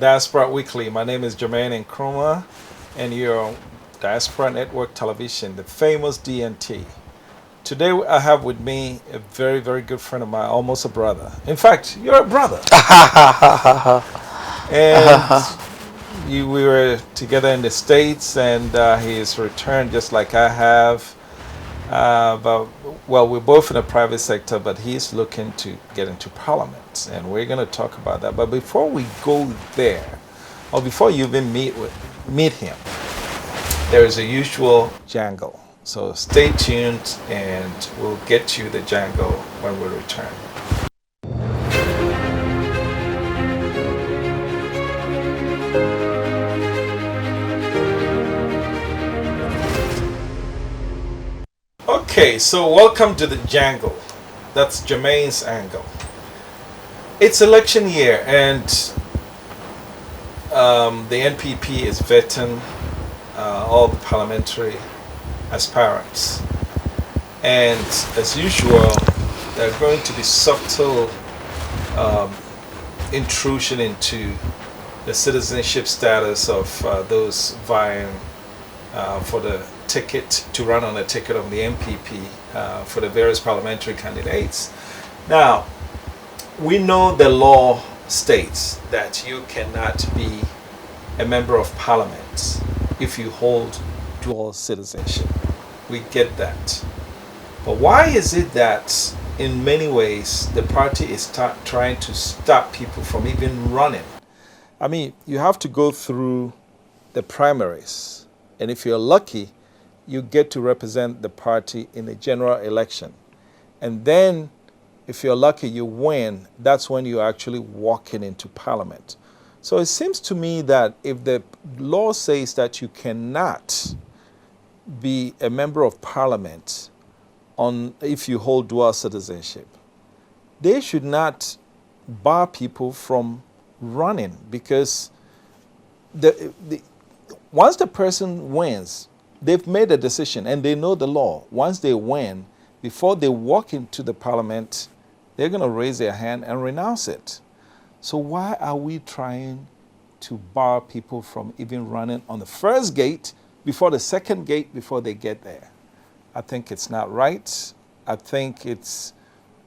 Diaspora Weekly. My name is Jermaine Nkrumah, and you're on Diaspora Network Television, the famous DNT. Today I have with me a very, very good friend of mine, almost a brother. In fact, you're a brother. And we were together in the States, and he has returned just like I have. Well, we're both in the private sector, but he's looking to get into Parliament, and we're going to talk about that. But before we go there, or before you even meet him, there is a usual jangle. So stay tuned, and we'll get you the jangle when we return. Okay, so welcome to the jangle. That's Jermaine's angle. It's election year, and the NPP is vetting all the parliamentary aspirants. And as usual, there are going to be subtle intrusion into the citizenship status of those vying for the ticket to run on the ticket of the MPP for the various parliamentary candidates. Now, we know the law states that you cannot be a member of parliament if you hold dual citizenship. We get that. But why is it that in many ways the party is trying to stop people from even running? I mean, you have to go through the primaries, and if you're lucky, you get to represent the party in a general election. And then, if you're lucky, you win. That's when you're actually walking into parliament. So it seems to me that if the law says that you cannot be a member of parliament if you hold dual citizenship, they should not bar people from running, because once the person wins, they've made a decision and they know the law. Once they win, before they walk into the parliament, they're going to raise their hand and renounce it. So why are we trying to bar people from even running on the first gate, before the second gate, before they get there? I think it's not right. I think it's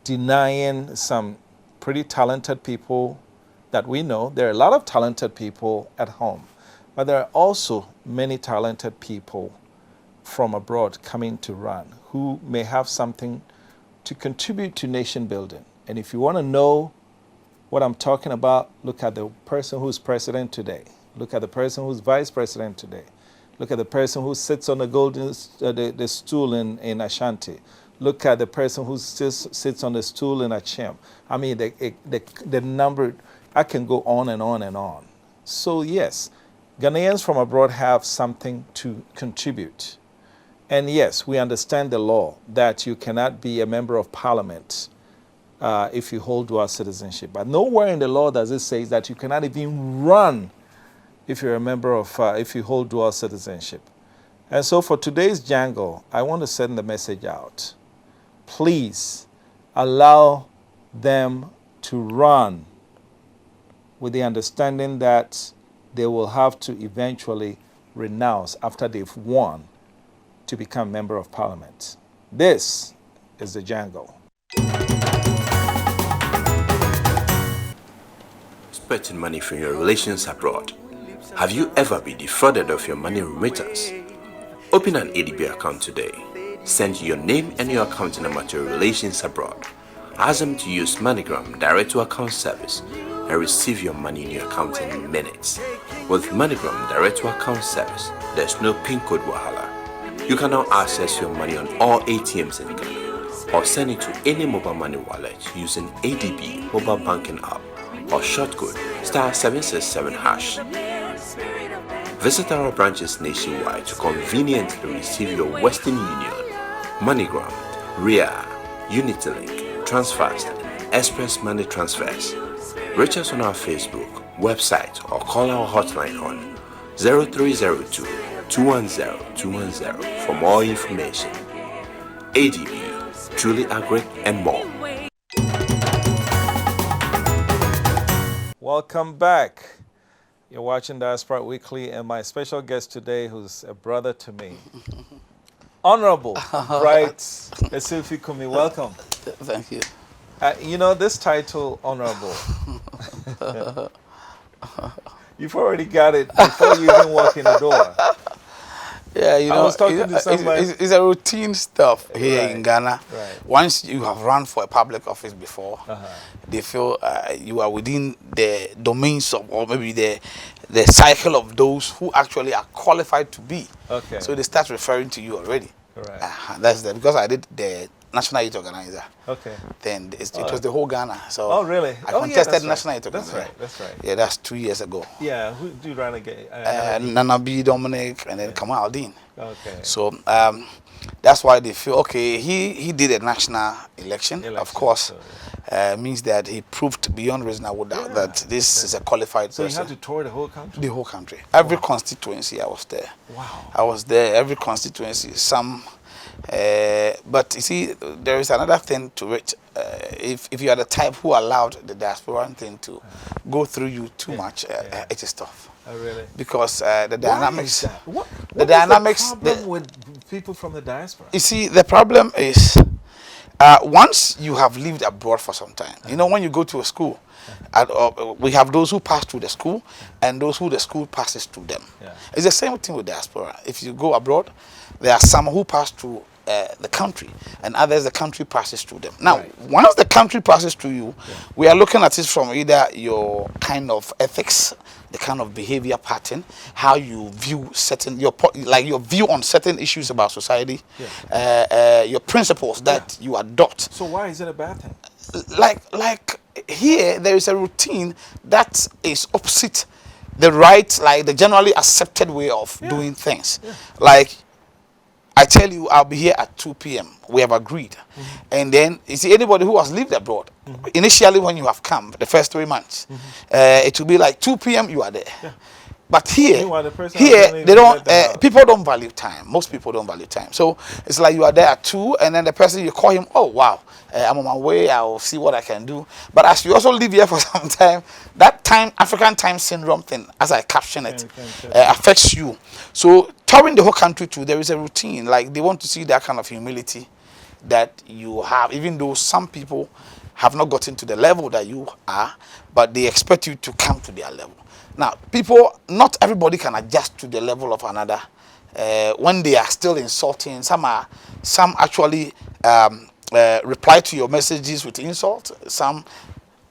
denying some pretty talented people that we know. There are a lot of talented people at home, but there are also many talented people from abroad coming to run who may have something to contribute to nation building. And if you want to know what I'm talking about, look at the person who's president today. Look at the person who's vice president today. Look at the person who sits on the golden the stool in Ashanti. Look at the person who sits on the stool in Achem. I mean, the number, I can go on and on and on. So yes, Ghanaians from abroad have something to contribute. And yes, we understand the law that you cannot be a member of parliament if you hold dual citizenship. But nowhere in the law does it say that you cannot even run if you're a member of, if you hold dual citizenship. And so for today's jangle, I want to send the message out. Please allow them to run with the understanding that they will have to eventually renounce after they've won to become member of parliament. This is the jangle. Expecting money from your relations abroad. Have you ever been defrauded of your money remittance? Open an ADB account today. Send your name and your account number to your relations abroad. Ask them to use MoneyGram direct to account service and receive your money in your account in minutes. With MoneyGram direct to account service, there's no PIN code wahala. You can now access your money on all ATMs in Ghana, or send it to any mobile money wallet using ADB mobile banking app or shortcode *767#. Visit our branches nationwide to conveniently receive your Western Union, MoneyGram, RIA, Unitylink, Transfast, and Express Money Transfers. Reach us on our Facebook, website, or call our hotline on 0302 210 210 for more information. ADB, truly agri and more. Welcome back. You're watching Diaspora Weekly, and my special guest today, who's a brother to me, Honorable Bright Esilfie Kumi. Welcome. Thank you. You know, this title, Honorable, you've already got it before you even walk in the door. Yeah, you know, I was talking to somebody. It's a routine stuff here in Ghana. Right. Once you have run for a public office before, they feel you are within the domains of, or maybe the cycle of those who actually are qualified to be. Okay. So they start referring to you already. Right. That's because I did the National Youth Organizer. Okay. Then it was the whole Ghana. So oh, really? I contested that's National right. Youth Organizer. That's right. Yeah, that's 2 years ago. Yeah, who do you run against? Nana B, Dominic, and then Kamal Aldin. Okay. So that's why they feel, okay, he did a national election. Of course, so, means that he proved beyond reasonable doubt that this is a qualified person. So you had to tour the whole country? The whole country. Every constituency I was there. Wow. I was there, every constituency, some... but you see, there is another thing to it. If you are the type who allowed the diasporan thing to go through you too much, it is tough. Oh, really? Because the dynamics, what the dynamics, is the problem with people from the diaspora? You see, the problem is once you have lived abroad for some time, you know, when you go to a school, we have those who pass through the school and those who the school passes through them. It's the same thing with diaspora. If you go abroad, there are some who pass through the country, and others the country passes through them. Now, once the country passes through you, we are looking at it from either your kind of ethics, the kind of behavior pattern, how you view certain your view on certain issues about society, your principles that you adopt. So why is it a bad thing? Like here, there is a routine that is opposite the right, like the generally accepted way of doing things. Like, I tell you, I'll be here at 2 p.m. We have agreed. And then, you see, anybody who has lived abroad, initially when you have come, the first 3 months, it will be like 2 p.m. you are there. But here, they don't. People don't value time. Most people don't value time. So it's like you are there at 2, and then the person you call him, oh wow, I'm on my way. I'll see what I can do. But as you also live here for some time, that time, African time syndrome thing, as I caption it, affects you. So touring the whole country too, there is a routine. Like they want to see that kind of humility that you have, even though some people have not gotten to the level that you are, but they expect you to come to their level. Now, people, not everybody can adjust to the level of another. When they are still insulting, some actually reply to your messages with insult. Some.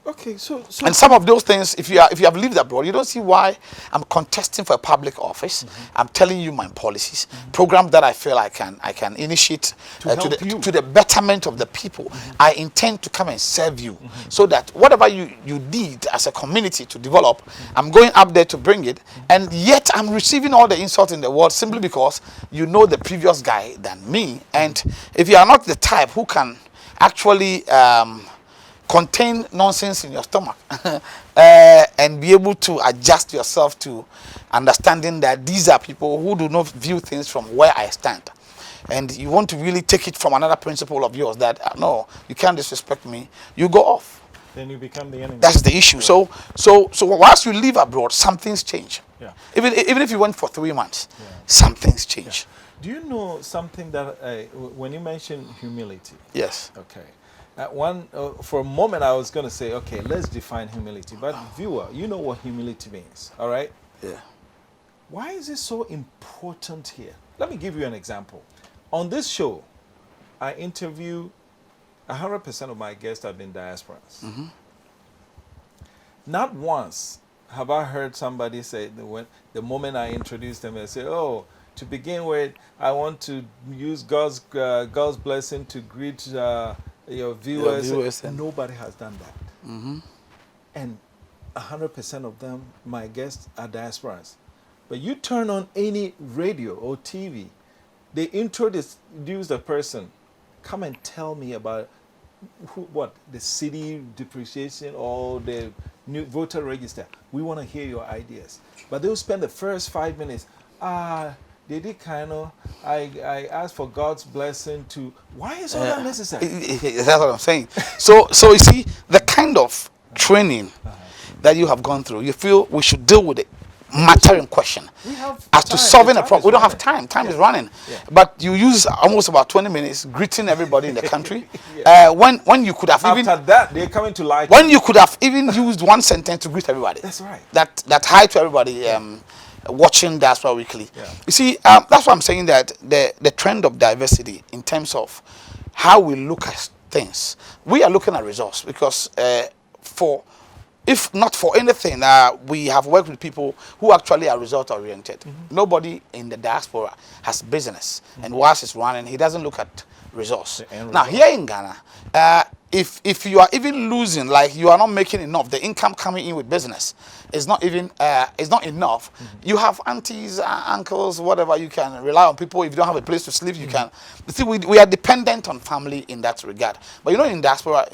Okay, so and some of those things, if you have lived abroad, you don't see why I'm contesting for a public office. I'm telling you my policies, programs that I feel I can initiate to the betterment of the people. I intend to come and serve you, so that whatever you did as a community to develop, I'm going up there to bring it, and yet I'm receiving all the insult in the world simply because you know the previous guy than me. And if you are not the type who can actually contain nonsense in your stomach and be able to adjust yourself to understanding that these are people who do not view things from where I stand, and you want to really take it from another principle of yours that no, you can't disrespect me, you go off, then you become the enemy. That's the issue. So once you live abroad, some things change. Even if you went for 3 months, some things change. Do you know something that when you mention humility? Yes. Okay. For a moment, I was going to say, okay, let's define humility. But viewer, you know what humility means, all right? Yeah. Why is it so important here? Let me give you an example. On this show, I interview 100% of my guests have been diasporans. Not once have I heard somebody say, the moment I introduce them, they say, oh, to begin with, I want to use God's blessing to greet your viewers. And nobody has done that. And 100% of them, my guests, are diasporans. But you turn on any radio or TV, they introduce the person, come and tell me about the city depreciation or the new voter register. We want to hear your ideas. But they'll spend the first 5 minutes, they did kind of, I asked for God's blessing to, why is all that necessary? That's what I'm saying. So you see, the kind of training that you have gone through, you feel we should deal with it matter in question. As to solving a problem, we don't have time. Time is running. Yeah. But you use almost about 20 minutes greeting everybody in the country. When you could have After even that, they're coming to like. when you could have even used one sentence to greet everybody. That's right. That hi to everybody watching Diaspora Weekly. Yeah. You see, that's why I'm saying that the trend of diversity in terms of how we look at things, we are looking at results because if not for anything, we have worked with people who actually are result oriented. Nobody in the diaspora has business, and whilst it's running, he doesn't look at results. Now here in Ghana, if you are even losing, like you are not making enough, the income coming in with business is not even is not enough. You have aunties, uncles, whatever. You can rely on people. If you don't have a place to sleep, you can. You see, we are dependent on family in that regard. But you know, in diaspora,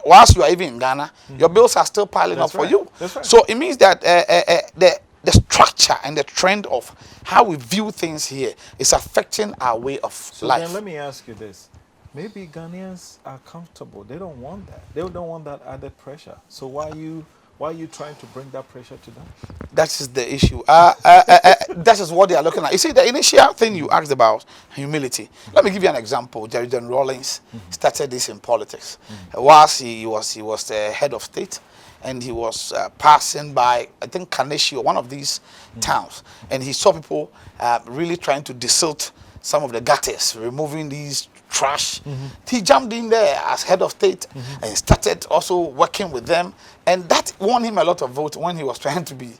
whilst you are even in Ghana, your bills are still piling up for you. That's right. So it means that the structure and the trend of how we view things here is affecting our way of life. Then let me ask you this. Maybe Ghanaians are comfortable. They don't want that. They don't want that added pressure. So why are you trying to bring that pressure to them? That is the issue. That is what they are looking at. You see, the initial thing you asked about, humility. Let me give you an example. Jerry Rawlings started this in politics. Whilst he was the head of state, and he was passing by, I think, Kaneshie, one of these towns, and he saw people really trying to desilt some of the gutters, removing these trash. He jumped in there as head of state and started also working with them, and that won him a lot of votes when he was trying to be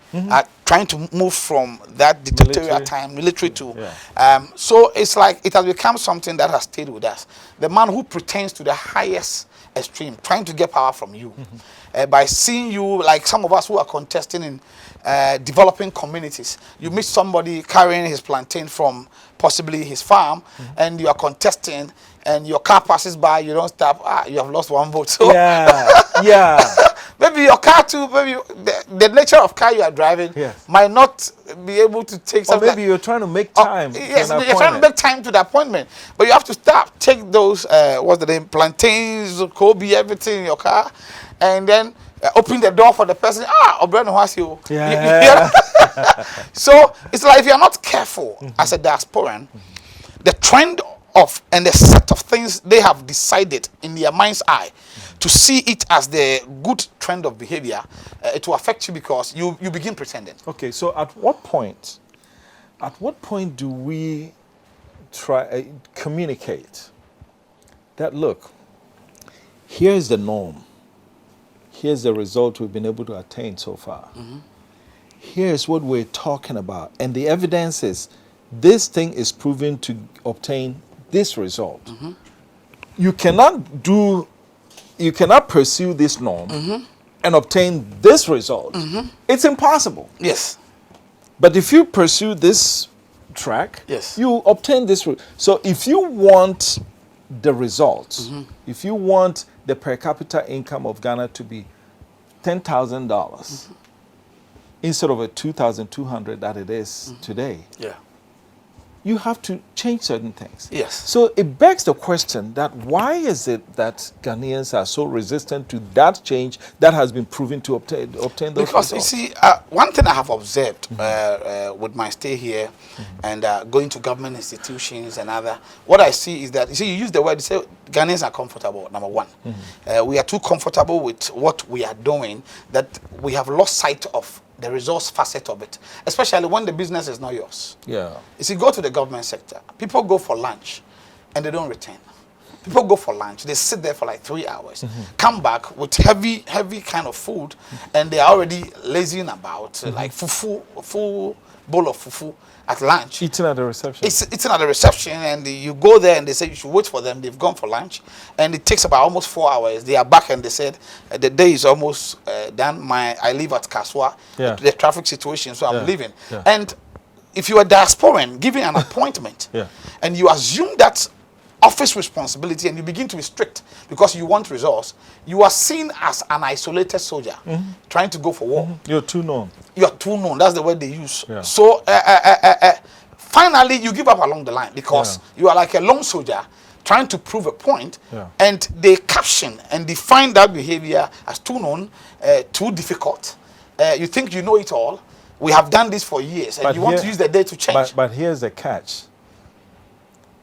trying to move from that dictatorial military to so it's like it has become something that has stayed with us. The man who pretends to the highest extreme, trying to get power from you by seeing you, like some of us who are contesting in developing communities. You meet somebody carrying his plantain from possibly his farm, and you are contesting, and your car passes by, you don't stop, you have lost one vote. So maybe your car too, maybe the nature of car you are driving might not be able to take something. Or maybe you're trying to make time. Yes, you're trying to make time to the appointment, but you have to stop, take those what's the name, plantains, Kobe, everything in your car, and then open the door for the person. Odoben wants you. So it's like if you're not careful as a diasporan, the trend of and the set of things they have decided in their mind's eye to see it as the good trend of behavior, it will affect you because you begin pretending. Okay, so at what point do we try communicate that, look, here's the norm, here's the result we've been able to attain so far, here's what we're talking about, and the evidence is this thing is proven to obtain this result. You cannot pursue this norm and obtain this result. It's impossible. Yes. But if you pursue this track, you obtain this. So if you want the results, if you want the per capita income of Ghana to be $10,000 instead of a $2,200 that it is today, you have to change certain things. Yes. So it begs the question that why is it that Ghanaians are so resistant to that change that has been proven to obtain those because results? You see, one thing I have observed with my stay here and going to government institutions and other, what I see is that, you see, you use the word, you say Ghanaians are comfortable, number one. We are too comfortable with what we are doing that we have lost sight of the resource facet of it, especially when the business is not yours. You see, go to the government sector. People go for lunch and they don't return. People go for lunch, they sit there for like 3 hours, come back with heavy kind of food, and they are already lazying about, like full bowl of fufu at lunch. Eating at the reception. It's eating at the reception, and you go there and they say you should wait for them. They've gone for lunch, and it takes about almost 4 hours. They are back and they said the day is almost done. I live at Kaswa, the traffic situation, so I'm leaving. And if you are diasporan, giving an appointment, and you assume that office responsibility and you begin to be strict because you want results, you are seen as an isolated soldier trying to go for war. You're too known. You're too known. That's the word they use. So finally you give up along the line because you are like a lone soldier trying to prove a point, and they caption and define that behavior as too known, too difficult. You think you know it all. we have done this for years, and you want to use the day to change. But here's the catch.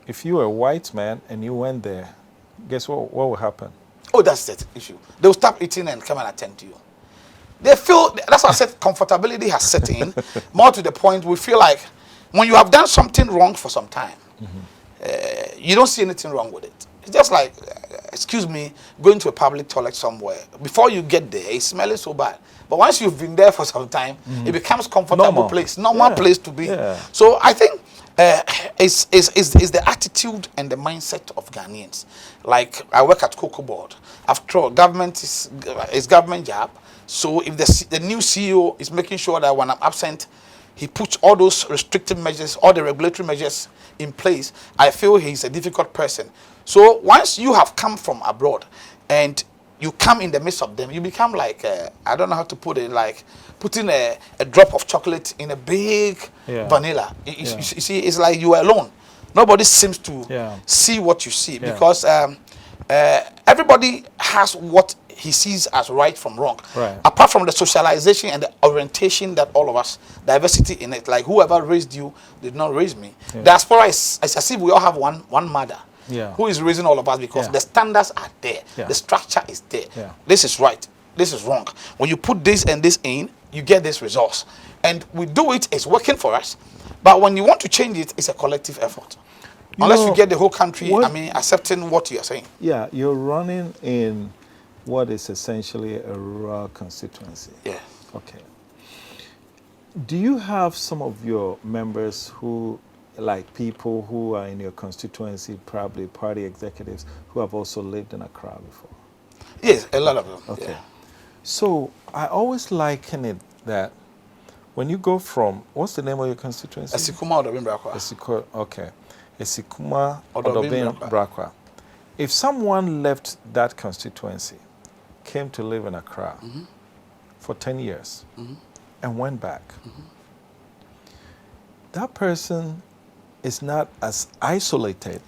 If you were a white man and you went there, guess what will happen? Oh, that's the issue. They'll stop eating and come and attend to you. They feel, that's why I said comfortability has set in. More to the point, we feel like when you have done something wrong for some time, you don't see anything wrong with it. It's just like, excuse me, going to a public toilet somewhere. Before you get there, it's smelling so bad. But once you've been there for some time, it becomes comfortable normal place to be. Yeah. So I think it's the attitude and the mindset of Ghanaians. Like, I work at Cocoa Board. After all, government is government job. So if the new CEO is making sure that when I'm absent, he puts all those restrictive measures, all the regulatory measures in place, I feel he's a difficult person. So once you have come from abroad and you come in the midst of them, you become like, I don't know how to put it, like putting a drop of chocolate in a big vanilla. You see, it's like you are alone. Nobody seems to see what you see because everybody has what he sees as right from wrong. Right. Apart from the socialization and the orientation that all of us, diversity in it, like whoever raised you did not raise me. Diaspora is as if we all have one mother. Who is raising all of us because the standards are there, the structure is there. This is right, this is wrong. When you put this and this in, you get this resource. And we do it, it's working for us. But when you want to change it, it's a collective effort. Unless you get the whole country, accepting what you are saying. Yeah, you're running in what is essentially a rural constituency. Yeah. Okay. Do you have some of your members who, like people who are in your constituency, probably party executives, who have also lived in Accra before? Yes, a lot of them. Okay. So I always liken it that when you go from, what's the name of your constituency? Asikuma, Odoben, Brakwa. Okay. Asikuma, Odoben, Brakwa. If someone left that constituency, came to live in Accra for 10 years and went back, that person is not as isolated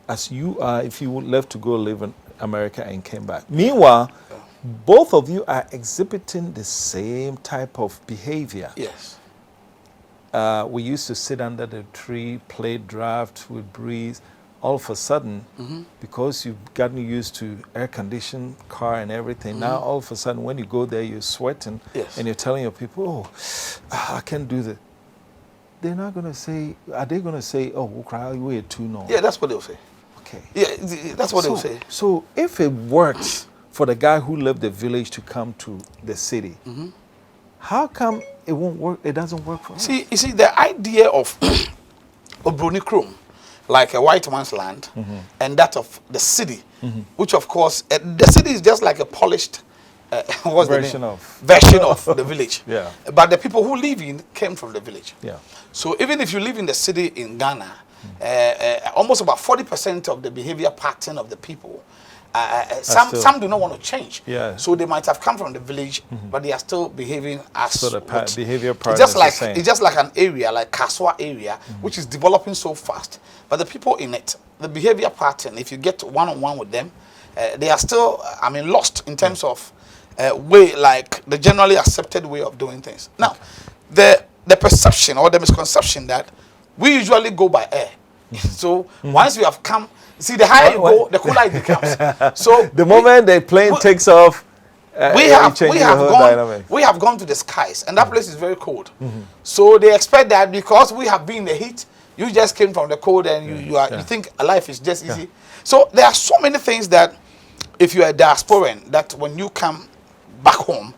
as you are if you would left to go live in America and came back. Meanwhile, both of you are exhibiting the same type of behavior. Yes. We used to sit under the tree, play draft with breeze. All of a sudden, because you've gotten used to air-conditioned car and everything, now all of a sudden when you go there, you're sweating and you're telling your people, I can't do that. They're not going to say, are they going to say, oh, we're too long? Yeah, that's what they'll say. Okay. Yeah, that's what they'll say. So if it works for the guy who left the village to come to the city, how come it won't work? It doesn't work for us? You see, the idea of Nkrumah, like a white man's land, and that of the city, which of course, the city is just like a polished version of the village. But the people who live in came from the village. So even if you live in the city in Ghana, almost about 40% of the behavior pattern of the people, some do not want to change. So they might have come from the village, but they are still behaving as so the behavior pattern it's just like an area, like Kaswa area, which is developing so fast. But the people in it, the behavior pattern, if you get one-on-one with them, they are still, lost in terms of like the generally accepted way of doing things. Now, the perception or the misconception that we usually go by air. So once we have come, see, the higher you go, the cooler it becomes. So the moment the plane takes off, we have gone to the skies, and that place is very cold. So they expect that because we have been in the heat, you just came from the cold, and you think life is just easy. So there are so many things that, if you are a diasporan, that when you come back home,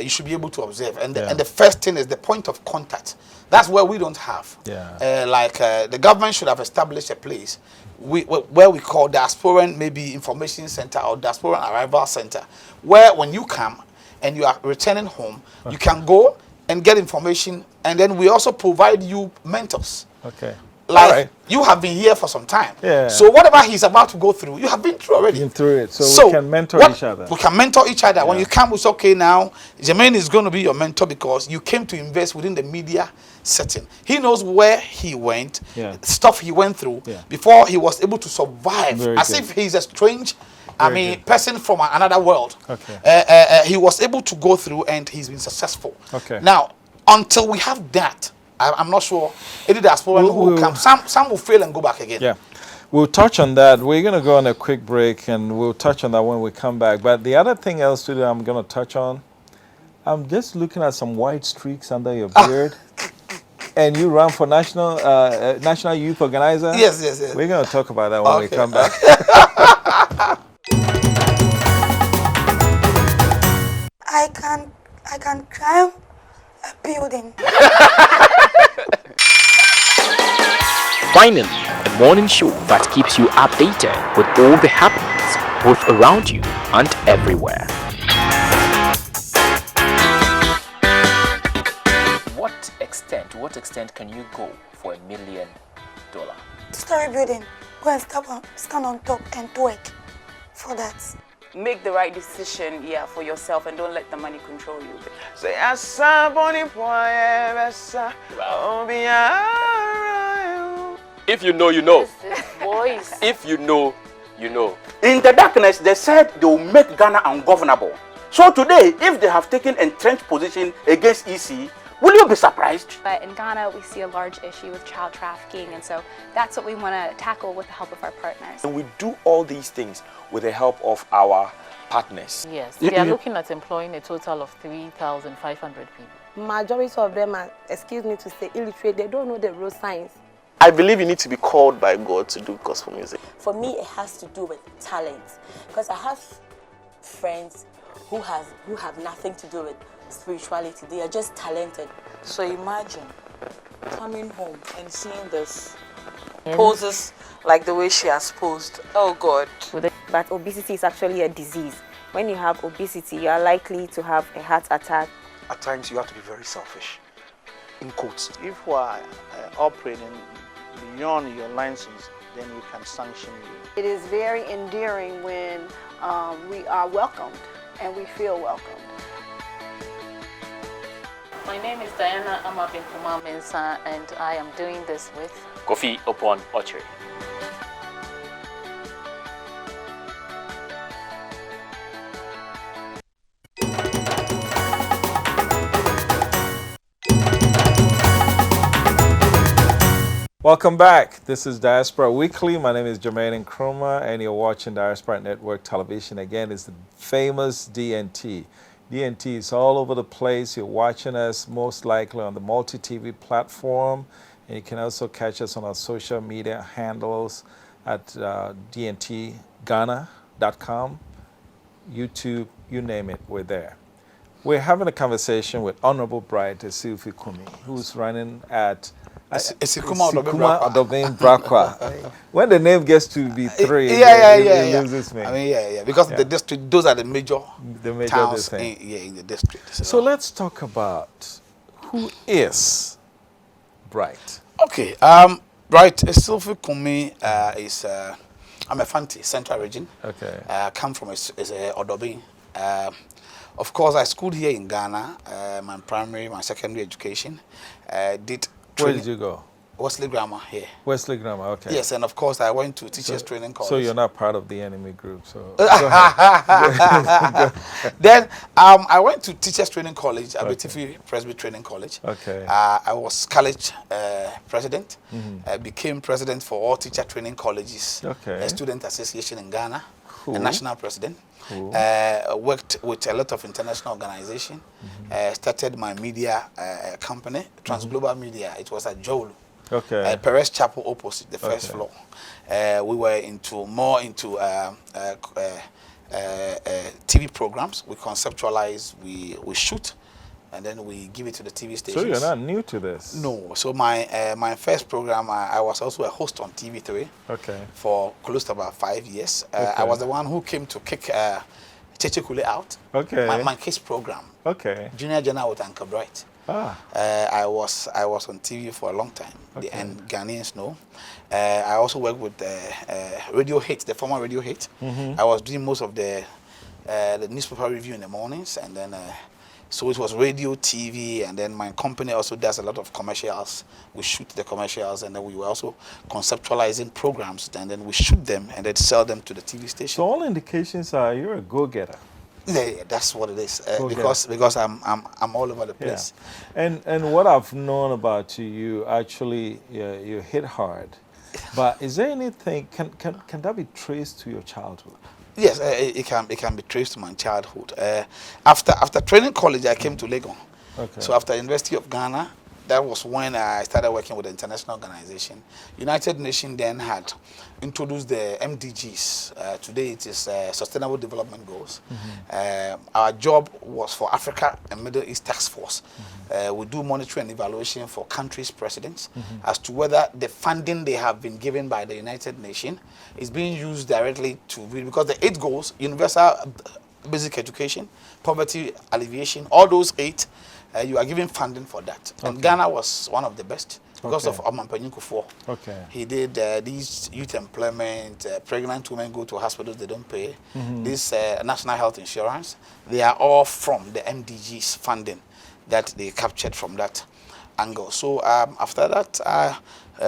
you should be able to observe. And the first thing is the point of contact. That's where we don't have. The government should have established a place where we call diasporan maybe information center or diasporan arrival center, where when you come and you are returning home, you can go and get information, and then we also provide you mentors. Like, you have been here for some time. So whatever he's about to go through, you have been through already. So we can mentor each other. We can mentor each other. When you come, it's okay now. Jermaine is going to be your mentor because you came to invest within the media setting. He knows where he went, stuff he went through before he was able to survive. If he's a strange person from another world. He was able to go through and he's been successful. Now, until we have that, I'm not sure any diaspora who will come. Some will fail and go back again. Yeah. We'll touch on that. We're going to go on a quick break, and we'll touch on that when we come back. But the other thing else today I'm going to touch on, I'm just looking at some white streaks under your beard. And you run for national youth organizer? Yes, yes, yes. We're going to talk about that when we come back. I can climb a building. Finally, a morning show that keeps you updated with all the happenings both around you and everywhere. To what extent can you go for $1 million? 2-story building. Go and stand on top and do it for that. Make the right decision, for yourself, and don't let the money control you. Say, if you know, you know. Voice. If you know, you know. In the darkness, they said they will make Ghana ungovernable. So today, if they have taken entrenched position against EC, will you be surprised? But in Ghana, we see a large issue with child trafficking, and so that's what we want to tackle with the help of our partners. And we do all these things with the help of our partners. Yes, they are looking at employing a total of 3,500 people. Majority of them are, excuse me to say, illiterate. They don't know the road signs. I believe you need to be called by God to do gospel music. For me, it has to do with talent, because I have friends who have nothing to do with spirituality. They are just talented. So imagine coming home and seeing this poses like the way she has posed. Oh God. But obesity is actually a disease. When you have obesity, you are likely to have a heart attack. At times you have to be very selfish. In quotes. If we are operating beyond your license, then we can sanction you. It is very endearing when we are welcomed and we feel welcomed. My name is Diana. I'm up in Nkrumah Mensa, and I am doing this with Kofi upon Archery. Welcome back. This is Diaspora Weekly. My name is Jermaine Nkrumah, and you're watching Diaspora Network Television. Again, it's the famous DNT. DNT is all over the place. You're watching us most likely on the multi-TV platform, and you can also catch us on our social media handles at dntghana.com, YouTube, you name it, we're there. We're having a conversation with Honorable Bride Esilfie Kumi, who's running at Asikuma, Odoben, Brakwa. When the name gets to be three, it loses me. I mean, because the district, those are the major towns in the district. So let's talk about who is Bright. Okay, Bright Esilfie Kumi is I'm a Fanti, Central Region. Okay. Come from Odoben. Of course, I schooled here in Ghana. My primary, my secondary education. Where did you go? Wesley Grammar here. Wesley Grammar, okay. Yes, and of course I went to Teachers Training College. So you're not part of the enemy group, so Then I went to Teachers Training College, Asikuma Presby Training College. Okay. I was college president. I became president for all teacher training colleges. Okay. A student association in Ghana. Cool. A national president. Cool. Worked with a lot of international organizations. Started my media company, Transglobal Media. It was at Jolu. Okay. Perez Chapel opposite, the first floor. We were more into TV programs. We conceptualize, we shoot, and then we give it to the TV stations. So you're not new to this? No. So my first program, I was also a host on TV3. Okay. For close to about 5 years. Okay. I was the one who came to kick Cheche Kule out. Okay. My kids program. Okay. Junior General with Anchor Bright. Ah. I was on TV for a long time, and Ghanaians know. I also worked with Radio Hit, the former Radio Hit. I was doing most of the newspaper review in the mornings, and then so it was radio, TV, and then my company also does a lot of commercials. We shoot the commercials, and then we were also conceptualizing programs, and then we shoot them and then sell them to the TV station. So all indications are you're a go-getter. Yeah, that's what it is. Because I'm all over the place. Yeah. And what I've known about you, you actually you hit hard. But is there anything can that be traced to your childhood? Yes, it can be traced to my childhood. After training college, I came to Legon. Okay. So after University of Ghana, that was when I started working with the international organization. United Nations then had introduced the MDGs. Today it is Sustainable Development Goals. Our job was for Africa and Middle East Task Force. We do monitoring and evaluation for countries' presidents as to whether the funding they have been given by the United Nations is being used directly to, because the 8 goals, universal basic education, poverty alleviation, all those 8, you are giving funding for that. And Ghana was one of the best because of Omanpanyin Kufuor. Okay. He did these youth employment, pregnant women go to hospitals, they don't pay. This national health insurance, they are all from the MDGs funding that they captured from that angle. So after that, I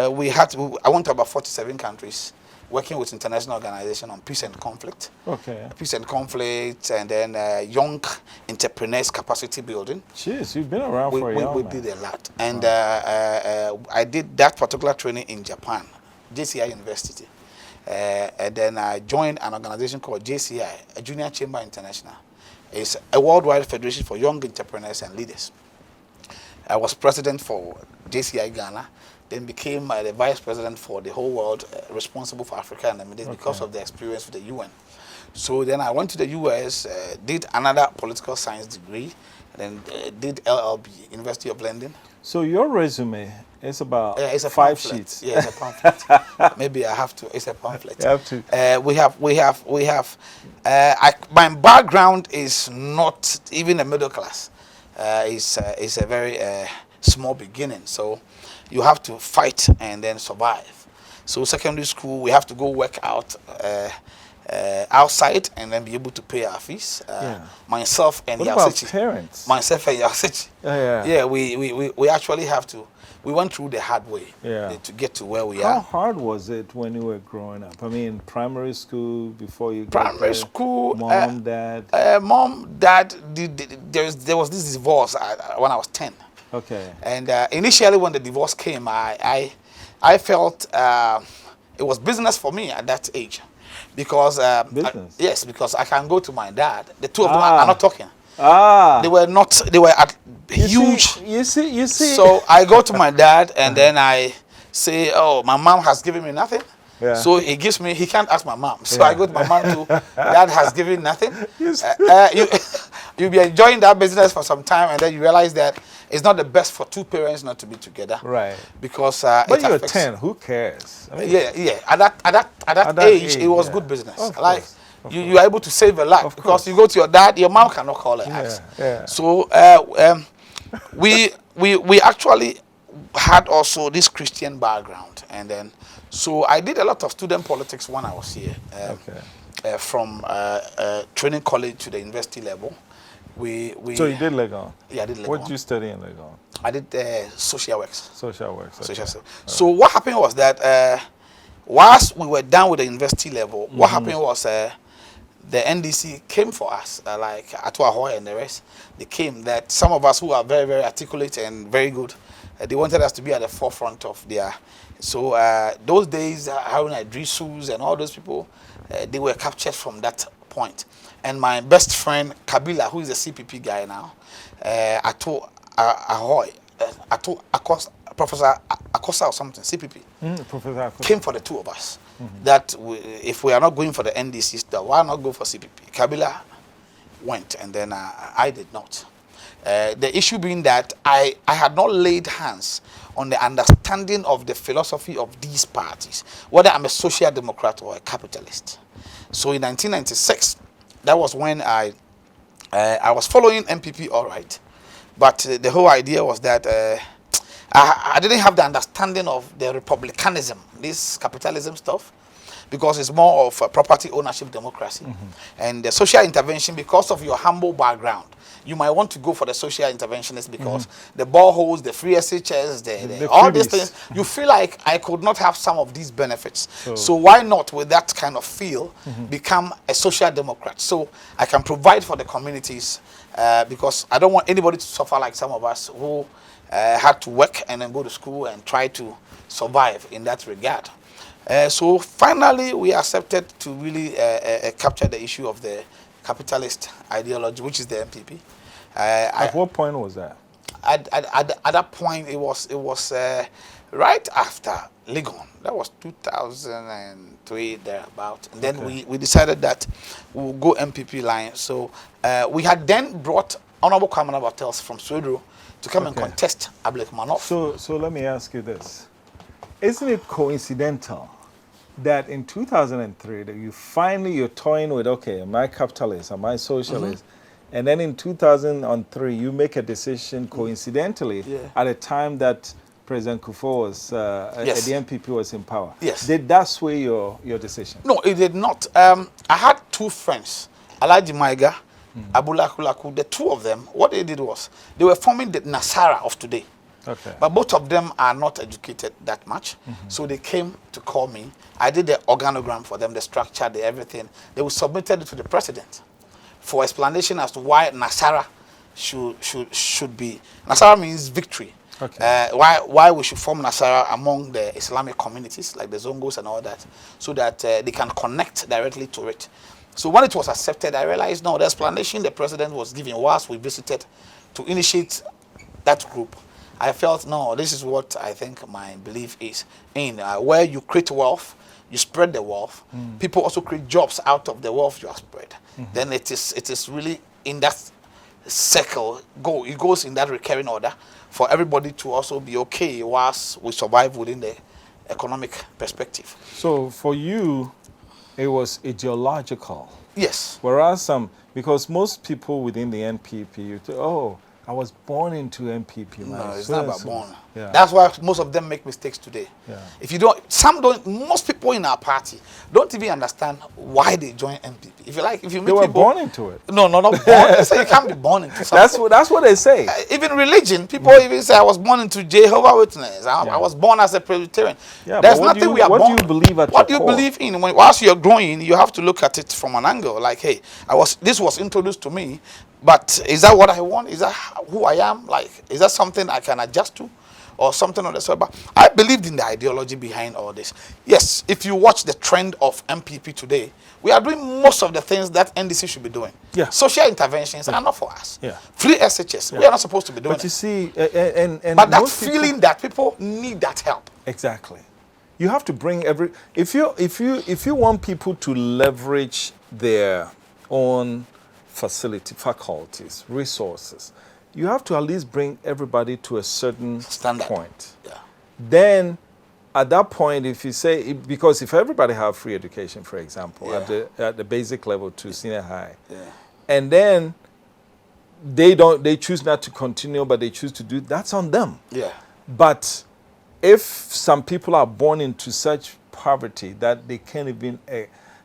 went to about 47 countries, working with international organization on peace and conflict. Okay. Peace and conflict, and then young entrepreneurs capacity building. Jeez, you've been around for a while. We did a lot. And I did that particular training in Japan, JCI University. And then I joined an organization called JCI, a Junior Chamber International. It's a worldwide federation for young entrepreneurs and leaders. I was president for JCI Ghana, then became the vice president for the whole world, responsible for Africa and the Middle East because of the experience with the UN. So then I went to the US, did another political science degree, and then did LLB, University of London. So your resume is about it's a 5 pamphlet. sheets. Yeah, it's a pamphlet. Maybe I have to. It's a pamphlet. You have to. My background is not even a middle class. It's a very small beginning. So you have to fight and then survive. So secondary school, we have to go work out outside and then be able to pay our fees. Myself and what about parents? Myself and Yasichi. Yeah. We actually have to. We went through the hard way to get to where we are. How hard was it when you were growing up? I mean, primary school before you got primary school. Mom, dad. Mom, dad. There was this divorce when I was 10. Okay. And initially, when the divorce came, I felt it was business for me at that age, because business. Yes, because I can go to my dad. The two of them are not talking. They were not. They were at huge. You see. So I go to my dad and then I say, "Oh, my mom has given me nothing." Yeah. So he gives me. He can't ask my mom. So I go to my mom too. Dad has given nothing. You'll be enjoying that business for some time, and then you realize that it's not the best for two parents not to be together. Right. Because but you're 10. Who cares? I mean, yeah. At that age, it was good business. Like you are able to save a lot because you go to your dad, your mom cannot call and ask. Yeah. So we actually had also this Christian background, and then so I did a lot of student politics when I was here. From training college to the university level. So you did Legon? Yeah, I did Legon. What did you study in Legon? I did social works. Social works. Okay. So what happened was that whilst we were down with the university level, what happened was the NDC came for us, like Atua Hoy and the rest. They came, that some of us who are very, very articulate and very good, they wanted us to be at the forefront of their. So those days, Haruna Idrisus and all those people, they were captured from that point. And my best friend Kabila, who is a CPP guy now, Professor Akosa or something, CPP, Professor Akosa came for the two of us. That if we are not going for the NDC stuff, why not go for CPP? Kabila went, and then I did not. The issue being that I had not laid hands on the understanding of the philosophy of these parties, whether I'm a social democrat or a capitalist. So in 1996, that was when I was following MPP all right, but the whole idea was that I didn't have the understanding of the republicanism, this capitalism stuff, because it's more of a property ownership democracy. And the social intervention, because of your humble background, you might want to go for the social interventionist because the boreholes, the free SHS, The all these freebies. things, you feel like I could not have some of these benefits. So why not, with that kind of feel, become a social democrat? So I can provide for the communities because I don't want anybody to suffer like some of us who had to work and then go to school and try to survive in that regard. So finally, we accepted to really capture the issue of the capitalist ideology, which is the MPP. At what point was that? At that point, it was right after Legon. That was 2003 thereabout. And then we decided that we will go MPP line. So we had then brought Honorable Kamana Bartels from Sweden to come and contest Ablek Manoff. So let me ask you this. Isn't it coincidental that in 2003 that you're toying with, okay, am I capitalist, am I socialist? And then in 2003 you make a decision coincidentally at a time that President Kufuor was, the MPP was in power. Yes. Did that sway your decision? No, it did not. I had two friends, Alaji Maiga, Abulakulaku, the two of them, what they did was, they were forming the Nasara of today. Okay. But both of them are not educated that much. So they came to call me. I did the organogram for them, the structure, the everything. They were submitted to the president for explanation as to why Nasara should be. Nasara means victory. Okay. Why we should form Nasara among the Islamic communities, like the Zongos and all that, so that they can connect directly to it. So when it was accepted, I realized, no, the explanation the president was giving whilst we visited to initiate that group, I felt, no, this is what I think my belief is in, where you create wealth, you spread the wealth. People also create jobs out of the wealth you have spread. Then it is really in that circle, it goes in that recurring order for everybody to also be okay whilst we survive within the economic perspective. So for you, it was ideological. Yes. Whereas because most people within the NPP, you think, oh, I was born into MPP. No, it's not about born. Yeah. That's why most of them make mistakes today. Yeah. If you don't, most people in our party don't even understand why they join MPP. If you like, if you meet they were people, born into it. No, not born. So you can't be born into something. That's what they say. Even religion, people even say I was born into Jehovah's Witness. I was born as a Presbyterian. Yeah, There's nothing we are born. What do you believe at What do your you core? believe in? Whilst you're growing, you have to look at it from an angle. Like, hey, this was introduced to me, but is that what I want? Is that who I am? Like, is that something I can adjust to? Or something of the sort. But I believed in the ideology behind all this. Yes, if you watch the trend of MPP today, we are doing most of the things that NDC should be doing. Yeah. Social interventions are not for us. Yeah. Free SHS, we are not supposed to be doing But you it. see, and But that most feeling that people need that help. Exactly. You have to bring if you want people to leverage their own faculties, resources, you have to at least bring everybody to a certain standard point. Yeah. Then, at that point, if you say, because if everybody have free education, for example, at the basic level to senior high, and then they choose not to continue, but they choose to do, that's on them. Yeah. But if some people are born into such poverty that they can't even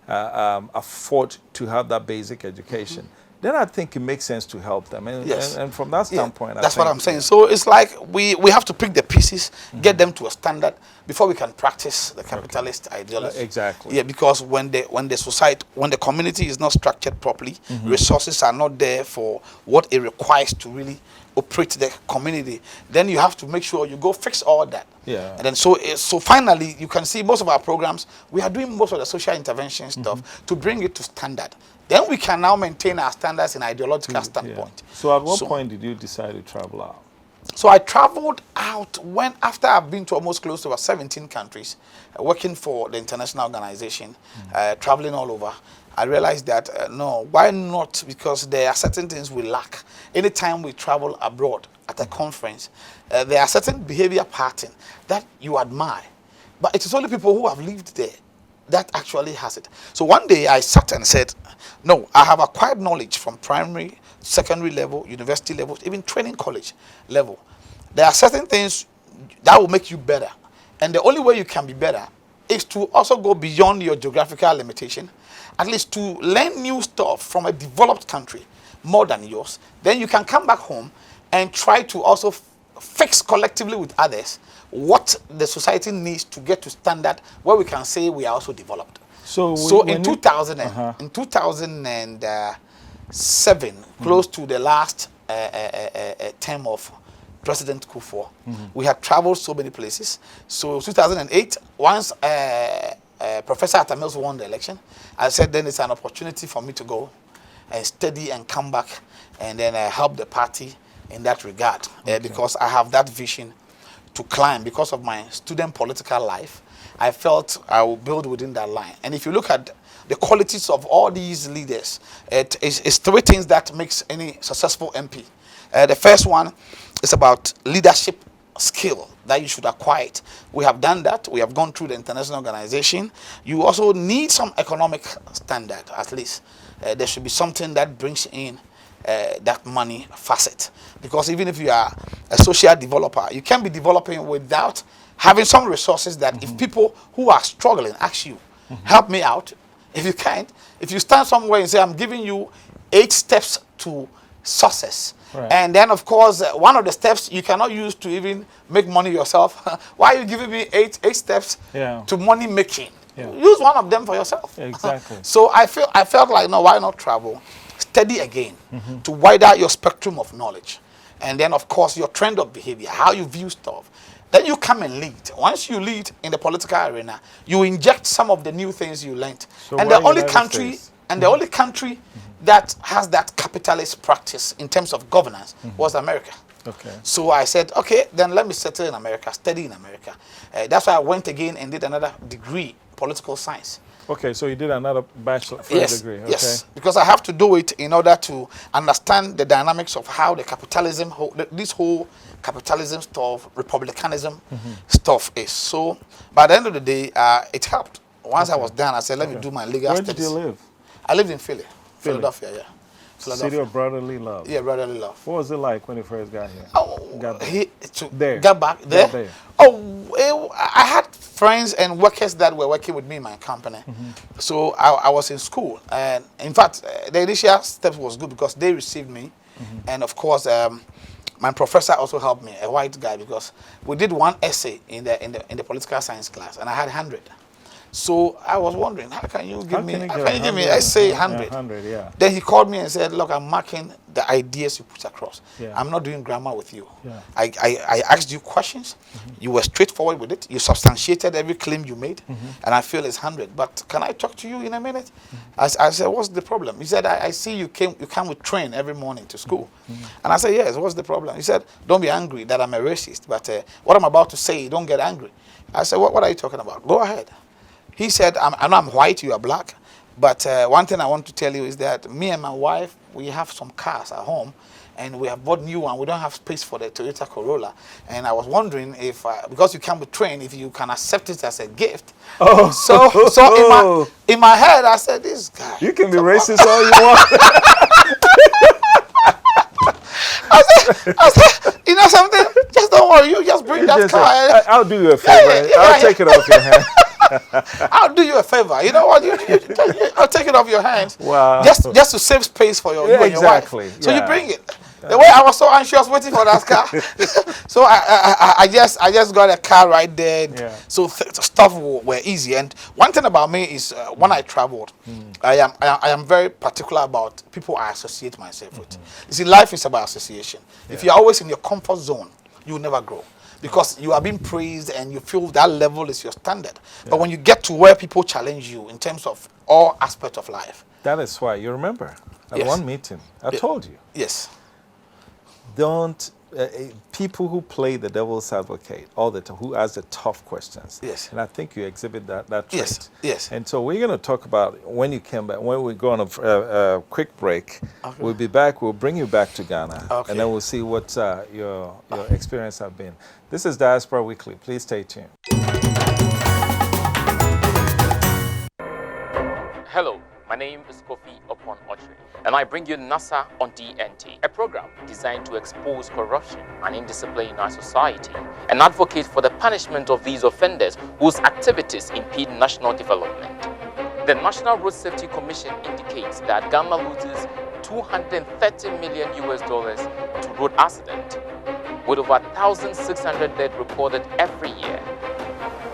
afford to have that basic education, then I think it makes sense to help them. And from that standpoint, that's what I'm saying. So it's like we have to pick the pieces, get them to a standard before we can practice the capitalist ideology. Exactly. Yeah, because when the community is not structured properly, resources are not there for what it requires to really operate the community, then you have to make sure you go fix all that. Yeah. And then so finally you can see most of our programs, we are doing most of the social intervention stuff to bring it to standard. Then we can now maintain our standards in ideological standpoint. So at what point did you decide to travel out? So I traveled out after I've been to almost close to about 17 countries, working for the international organization, traveling all over. I realized that, no, why not? Because there are certain things we lack. Anytime we travel abroad at a conference, there are certain behavior patterns that you admire. But it is only people who have lived there that actually has it. So one day I sat and said, no, I have acquired knowledge from primary, secondary level, university level, even training college level. There are certain things that will make you better. And the only way you can be better is to also go beyond your geographical limitation, at least to learn new stuff from a developed country, more than yours, then you can come back home and try to also fix collectively with others what the society needs to get to standard where we can say we are also developed. So in 2007, close to the last term of President Kufuor, we had traveled so many places. So 2008, once Professor Atamils won the election, I said then it's an opportunity for me to go and study and come back and then help the party in that regard, because I have that vision to climb. Because of my student political life, I felt I will build within that line. And if you look at the qualities of all these leaders, it's three things that makes any successful MP. The first one is about leadership skill that you should acquire it. We have done that. We have gone through the international organization. You also need some economic standard, at least. There should be something that brings in that money facet. Because even if you are a social developer, you can be developing without having some resources that if people who are struggling ask you, help me out. If you can't, if you stand somewhere and say, I'm giving you 8 steps to success, and then of course one of the steps you cannot use to even make money yourself, why are you giving me 8 steps to money making? Use one of them for yourself. Exactly. So I felt like, no, why not travel, study again, to widen your spectrum of knowledge, and then of course your trend of behavior, how you view stuff. Then you come and lead. Once you lead in the political arena, you inject some of the new things you learned. So and the only country that has that capitalist practice in terms of governance was America. Okay. So I said, okay, then let me settle in America, study in America. That's why I went again and did another degree, political science. Okay, so you did another bachelor degree. Okay. Yes, because I have to do it in order to understand the dynamics of how the capitalism, this whole capitalism stuff, republicanism stuff is. So by the end of the day, it helped. Once I was done, I said, let me do my legal studies. Where did you live? I lived in Philadelphia, yeah. City of brotherly love. Yeah, brotherly love. What was it like when you first got here? Got back there? Yeah, there. Oh, I had friends and workers that were working with me in my company. So I was in school. And in fact, the initial steps was good because they received me. And of course, my professor also helped me, a white guy, because we did one essay in the political science class, and I had 100. So I was wondering, how can you give me essay 100? 100, yeah. Then he called me and said, look, I'm marking the ideas you put across. Yeah. I'm not doing grammar with you. Yeah. I asked you questions. You were straightforward with it. You substantiated every claim you made. And I feel it's 100. But can I talk to you in a minute? I said, what's the problem? He said, I see you come with train every morning to school. And I said, yes, what's the problem? He said, don't be angry that I'm a racist. But what I'm about to say, don't get angry. I said, what are you talking about? Go ahead. He said, I know I'm white, you are black, but one thing I want to tell you is that me and my wife, we have some cars at home, and we have bought new one. We don't have space for the Toyota Corolla. And I was wondering if, because you come with train, if you can accept it as a gift. Oh. So in my head, I said, this guy. You can be racist all you want. I said, you know something? Just don't worry. You just bring that car. I'll do you a favor. I'll take it off your hand. I'll do you a favor. You know what? I'll take it off your hands. Wow. Just to save space for you and your wife. So you bring it. The way I was so anxious waiting for that car. So I just got a car right there. Yeah. So stuff were easy. And one thing about me is when I traveled, I am very particular about people I associate myself with. You see, life is about association. If you're always in your comfort zone, you will never grow. Because you are being praised and you feel that level is your standard. But when you get to where people challenge you in terms of all aspects of life. That is why, you remember, at one meeting, I told you. Yes. Don't, people who play the devil's advocate all the time, who ask the tough questions. Yes. And I think you exhibit that trait. Yes. Yes. And so we're going to talk about when you came back, when we go on a quick break, we'll be back, we'll bring you back to Ghana. Okay. And then we'll see what your experience have been. This is Diaspora Weekly. Please stay tuned. Hello, my name is Kofi Upon Ochre, and I bring you NASA on DNT, a program designed to expose corruption and indiscipline in our society and advocate for the punishment of these offenders whose activities impede national development. The National Road Safety Commission indicates that Ghana loses 2 230 million US dollars to road accident, with over 1,600 deaths recorded every year.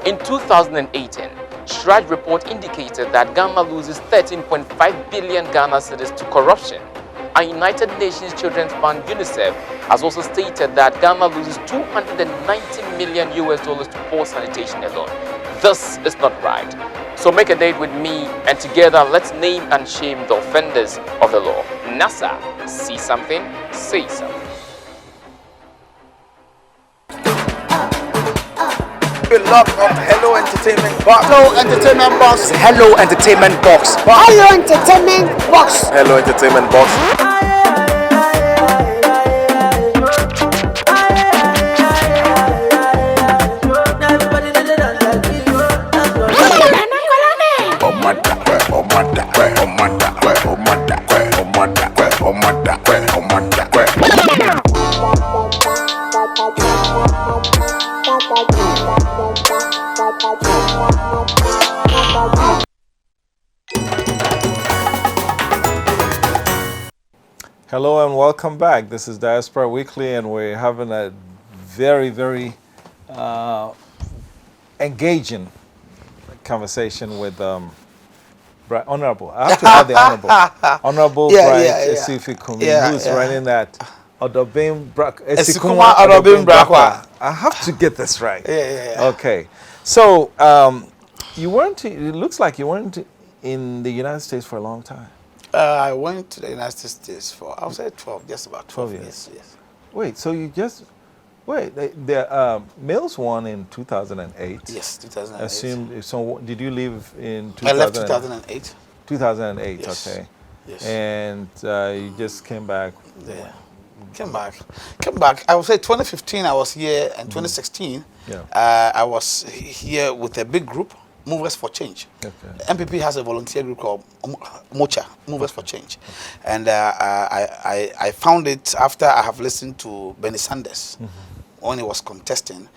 In 2018, Shraj report indicated that Ghana loses 13.5 billion Ghana cedis to corruption, and United Nations Children's Fund UNICEF has also stated that Ghana loses 290 million US dollars to poor sanitation alone. This is not right. So make a date with me, and together let's name and shame the offenders of the law. NASA, see something, say something. We love Hello Entertainment Box. Hello Entertainment Box. Hello Entertainment Box. Hello Entertainment Box. Hello Entertainment Box. Hello and welcome back. This is Diaspora Weekly, and we're having a very, very engaging conversation with Honorable. I have to add the Honorable Esilfie Kumi, who's running that Odoben Asikuma Odoben Brakwa. I have to get this right. Okay. So you weren't. It looks like you weren't in the United States for a long time. I went to the United States for, I would say 12, just about 12 years. Yes. Wait, so you just, the Mills won in 2008. Yes, 2008. Assumed, so did you leave in 2000? I left 2008. 2008, yes. Okay. Yes. And you just came back? Yeah. Came back. I would say 2015 I was here, and 2016 I was here with a big group, Movers for Change. Okay. MPP has a volunteer group called Mocha, Movers for Change. And I found it after I have listened to Bernie Sanders when he was contesting.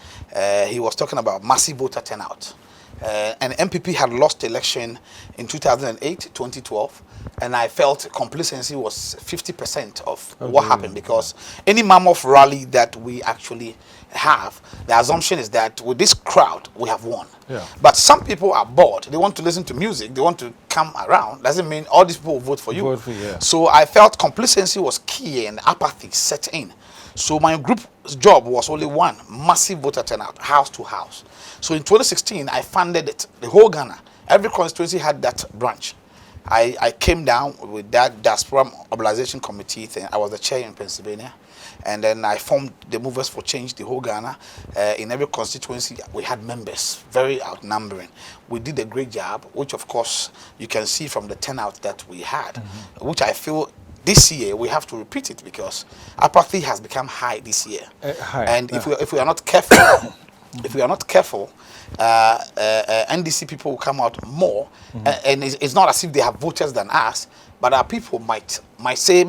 He was talking about massive voter turnout. And MPP had lost the election in 2008, 2012. And I felt complacency was 50% of what happened, because any mammoth rally that we actually have, the assumption is that with this crowd, we have won. Yeah. But some people are bored. They want to listen to music. They want to come around. Doesn't mean all these people will vote for you. So I felt complacency was key and apathy set in. So my group's job was only one, massive voter turnout, house to house. So in 2016, I funded it, the whole Ghana. Every constituency had that branch. I came down with that Diaspora Mobilization Committee thing. I was the chair in Pennsylvania. And then I formed the Movers for Change, the whole Ghana. In every constituency, we had members, very outnumbering. We did a great job, which of course you can see from the turnout that we had, which I feel this year we have to repeat it, because apathy has become high this year. And if we are not careful, NDC people will come out more, and it's not as if they have voters than us, but our people might say,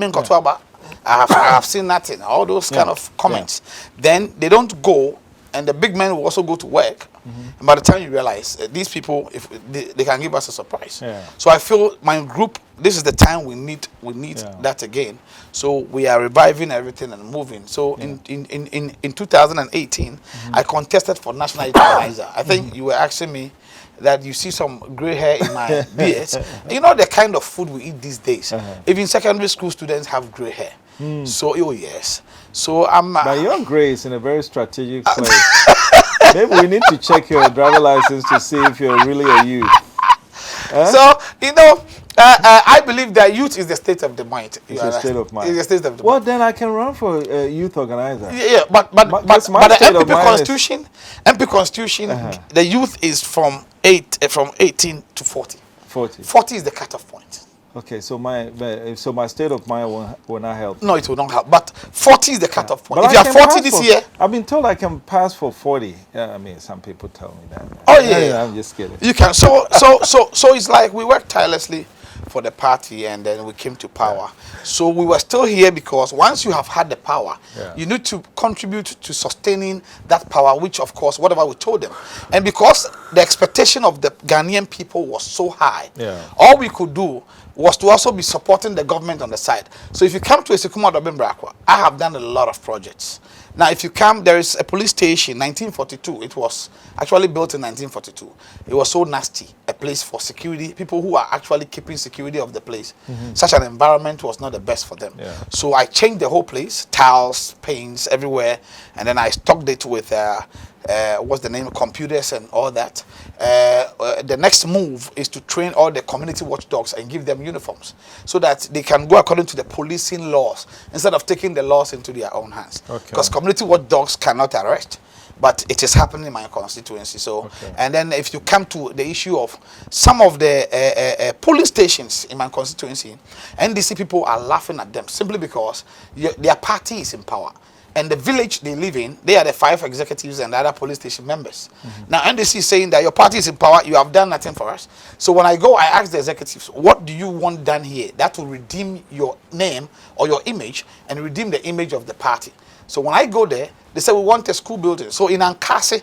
I have seen nothing, all those kind of comments. Then they don't go, and the big men will also go to work. And by the time you realize these people, if they can give us a surprise. So I feel my group, this is the time we need that again. So we are reviving everything and moving. So in 2018, I contested for national youth organizer. I think you were asking me that you see some gray hair in my beard. You know the kind of food we eat these days. Even secondary school students have gray hair. So yes. So but your gray is in a very strategic place. Maybe we need to check your driver license to see if you're really a youth. So I believe that youth is the state of the mind. It's a state of mind. It's the state of the mind. Well, then I can run for a youth organizer. But the MP Constitution, the youth is from 18 to 40. 40 is the cutoff point. Okay, so my state of mind will not help. No, it will not help. But 40 is the cutoff point. If you are 40 this year, I've been told I can pass for 40. I mean, some people tell me that. Oh yeah, I'm just kidding. You can. So it's like we work tirelessly for the party, and then we came to power. So we were still here because once you have had the power, you need to contribute to sustaining that power, which of course, whatever we told them. And because the expectation of the Ghanaian people was so high, all we could do was to also be supporting the government on the side. So if you come to Asikuma, Odoben, Brakwa, I have done a lot of projects. Now, if you come, there is a police station, 1942. It was actually built in 1942. It was so nasty, a place for security, people who are actually keeping security of the place. Such an environment was not the best for them. So I changed the whole place, tiles, paints, everywhere, and then I stocked it with, what's the name, computers and all that. The next move is to train all the community watchdogs and give them uniforms so that they can go according to the policing laws instead of taking the laws into their own hands. Because community watchdogs cannot arrest, but it is happening in my constituency. So, and then if you come to the issue of some of the police stations in my constituency, NDC people are laughing at them simply because their party is in power. And the village they live in, they are the 5 executives and the other police station members. Now, NDC is saying that your party is in power, you have done nothing for us. So when I go, I ask the executives, what do you want done here that will redeem your name or your image and redeem the image of the party? So when I go there, they say we want a school building. So in Ankase,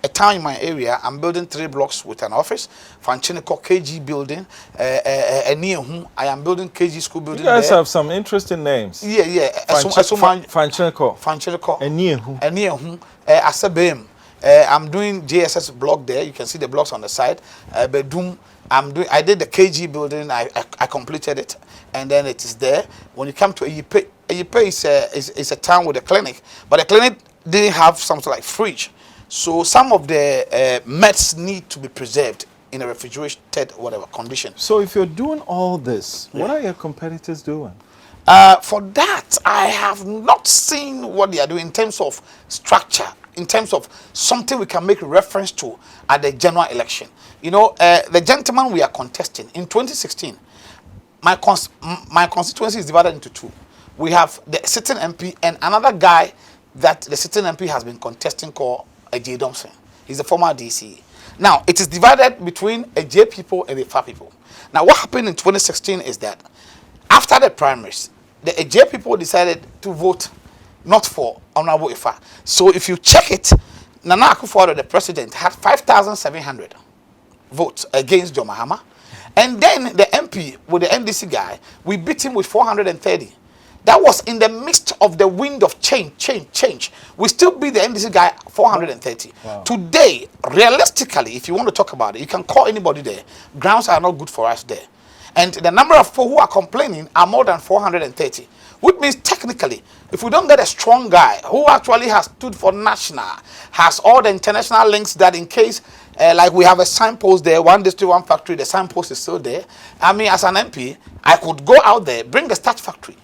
a town in my area, I'm building 3 blocks with an office. Fanchiniko KG building. I am building KG school building. You guys have some interesting names. Yeah. Fanchiniko. Fanchiniko. Asebem. I'm doing JSS block there. You can see the blocks on the side. Bedum. I did the KG building. I completed it, and then it is there. When you come to Eyipe is a town with a clinic, but the clinic didn't have something like fridge. So some of the meds need to be preserved in a refrigerated whatever condition. So if you're doing all this, what are your competitors doing? For that, I have not seen what they are doing in terms of structure, in terms of something we can make reference to at the general election. You know, the gentleman we are contesting in 2016, my constituency is divided into 2. We have the sitting MP and another guy that the sitting MP has been contesting called J. Thompson. He's the former DC. Now, it is divided between a J people and a FA people. Now, what happened in 2016 is that after the primaries, the J people decided to vote not for Honorable Ifa. So if you check it, Nana Akufo-Addo, the president, had 5,700 votes against John Mahama. And then the MP with the NDC guy, we beat him with 430. That was in the midst of the wind of change. We still beat the NDC guy 430. Wow. Today, realistically, if you want to talk about it, you can call anybody there. Grounds are not good for us there. And the number of people who are complaining are more than 430. Which means technically, if we don't get a strong guy who actually has stood for national, has all the international links that in case, like we have a signpost there, 1 district, 1 factory, the signpost is still there. I mean, as an MP, I could go out there, bring the starch factory,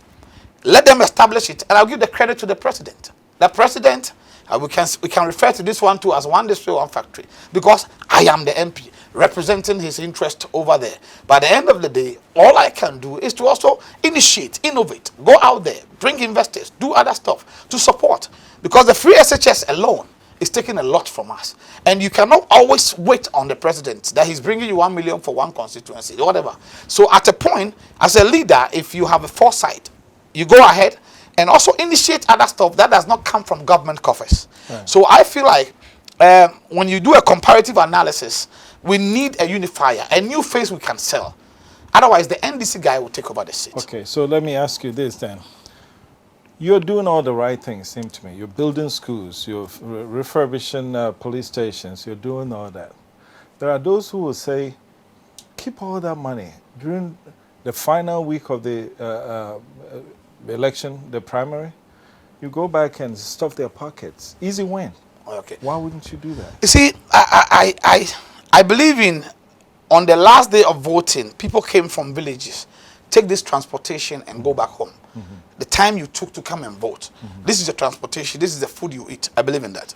let them establish it, and I'll give the credit to the president. The president, we can refer to this one too as 1 district, 1 factory, because I am the MP representing his interest over there. By the end of the day, all I can do is to also initiate, innovate, go out there, bring investors, do other stuff to support, because the free SHS alone is taking a lot from us. And you cannot always wait on the president that he's bringing you 1 million for 1 constituency, whatever. So at a point, as a leader, if you have a foresight, you go ahead and also initiate other stuff that does not come from government coffers. Right. So I feel like when you do a comparative analysis, we need a unifier, a new face we can sell. Otherwise, the NDC guy will take over the seat. Okay, so let me ask you this then. You're doing all the right things, seem to me. You're building schools, you're refurbishing police stations, you're doing all that. There are those who will say, keep all that money during the final week of the election, the primary. You go back and stuff their pockets. Easy win. Okay. Why wouldn't you do that? You see, I believe in, on the last day of voting, people came from villages, take this transportation and go back home. The time you took to come and vote. This is your transportation, this is the food you eat. I believe in that.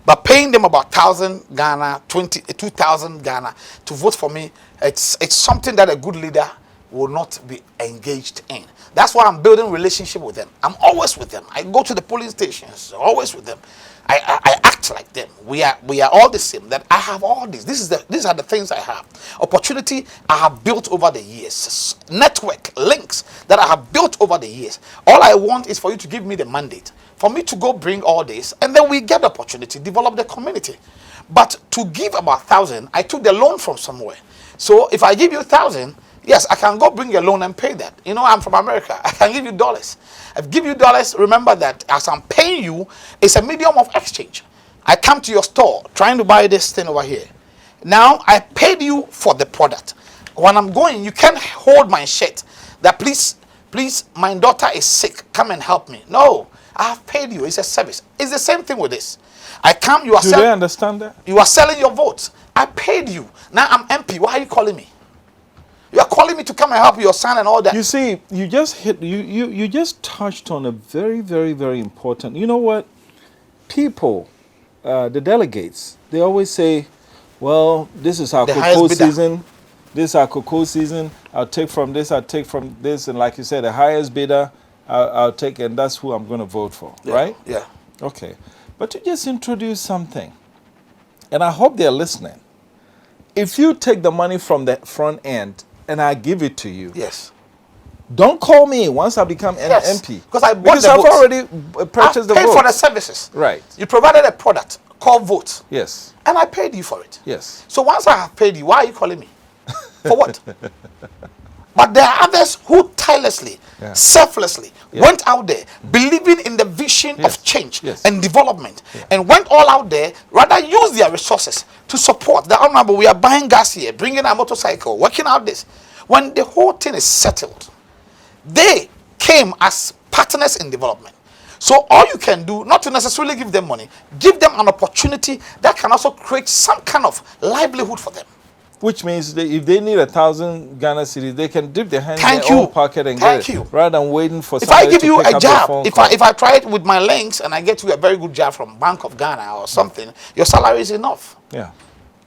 But paying them about 1,000 Ghana, 2,000 Ghana to vote for me, it's something that a good leader will not be engaged in. That's why I'm building relationship with them. I'm always with them. I go to the polling stations, always with them. I act act like them. We are all the same. That I have all this. These are the things I have. Opportunity I have built over the years. Network links that I have built over the years. All I want is for you to give me the mandate, for me to go bring all this, and then we get the opportunity, develop the community. But to give about 1,000, I took the loan from somewhere. So if I give you 1,000, yes, I can go bring a loan and pay that. You know, I'm from America. I can give you dollars. I give you dollars. Remember that as I'm paying you, it's a medium of exchange. I come to your store trying to buy this thing over here. Now I paid you for the product. When I'm going, you can't hold my shirt that please, my daughter is sick. Come and help me. No, I have paid you. It's a service. It's the same thing with this. I come, you are selling. Do they understand that? You are selling your votes. I paid you. Now I'm MP. Why are you calling me? You are calling me to come and help your son and all that. You see, you just touched on a very, very, very important. You know what? People, the delegates, they always say, well, this is our cocoa season. This is our cocoa season. I'll take from this, I'll take from this. And like you said, the highest bidder, I'll take, and that's who I'm going to vote for, right? Yeah. Okay. But you just introduced something, and I hope they're listening. If you take the money from the front end and I give it to you, yes, don't call me once I become an MP. Because I've already purchased the vote. I've paid for the services. Right. You provided a product called vote. Yes. And I paid you for it. Yes. So once I have paid you, why are you calling me? For what? But there are others who tirelessly, selflessly went out there believing in the vision of change and development and went all out there, rather use their resources to support the honorable. We are buying gas here, bringing a motorcycle, working out this. When the whole thing is settled, they came as partners in development. So all you can do, not to necessarily give them money, give them an opportunity that can also create some kind of livelihood for them. Which means that if they need 1,000 Ghana cedis, they can dip their hand in their own pocket and get it, rather than waiting for somebody to pick up the phone call. If I try it with my links and I get you a very good job from Bank of Ghana or something, your salary is enough. Yeah.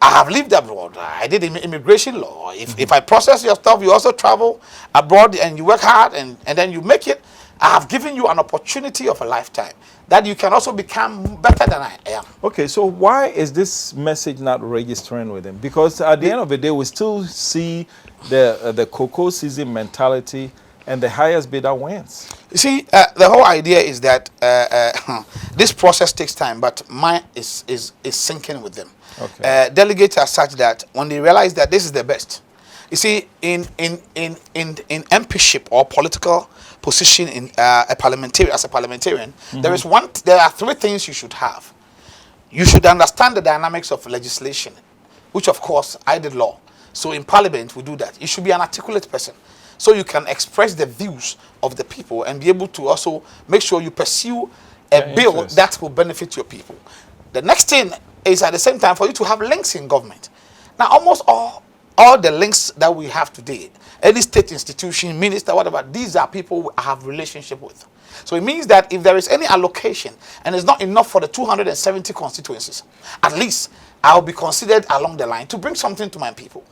I have lived abroad. I did immigration law. If I process your stuff, you also travel abroad and you work hard and then you make it. I have given you an opportunity of a lifetime that you can also become better than I am. Okay, so why is this message not registering with them? Because at the end of the day, we still see the cocoa season mentality, and the highest bidder wins. You see, the whole idea is that this process takes time, but mine is sinking with them. Okay. Delegates are such that when they realize that this is the best, you see, in MPship or political position in a parliamentarian, there are three things you should have. You should understand the dynamics of legislation, which of course I did law. So in parliament we do that. You should be an articulate person, so you can express the views of the people and be able to also make sure you pursue a bill that will benefit your people. The next thing is at the same time for you to have links in government. Now almost all the links that we have today, any state institution, minister, whatever, these are people I have relationship with. So it means that if there is any allocation and it's not enough for the 270 constituencies, at least I'll be considered along the line to bring something to my people.